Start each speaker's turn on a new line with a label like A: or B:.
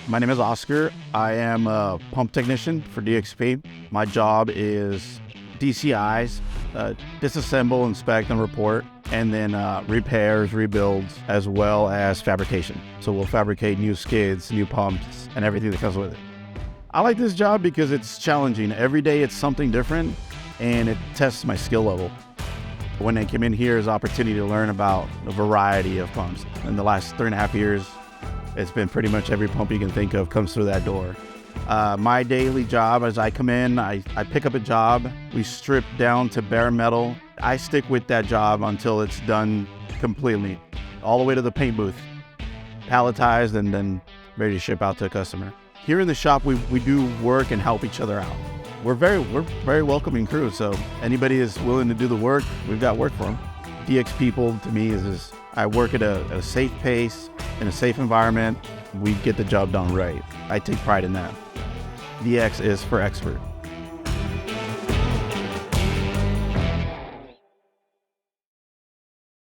A: My name is Oscar. I am a pump technician for DXP. My job is DCIs, disassemble, inspect, and report, and then repairs, rebuilds, as well as fabrication. So we'll fabricate new skids, new pumps, and everything that comes with it. I like this job because it's challenging. Every day it's something different, and it tests my skill level. When I came in here is an opportunity to learn about a variety of pumps. In the last 3.5 years, it's been pretty much every pump you can think of comes through that door. My daily job, as I come in, I pick up a job. We strip down to bare metal. I stick with that job until it's done completely, all the way to the paint booth, palletized and then ready to ship out to a customer. Here in the shop, we do work and help each other out. We're very welcoming crew, so anybody is willing to do the work, we've got work for them. DXPeople to me is I work at a safe pace, in a safe environment. We get the job done right. I take pride in that. DX is for expert.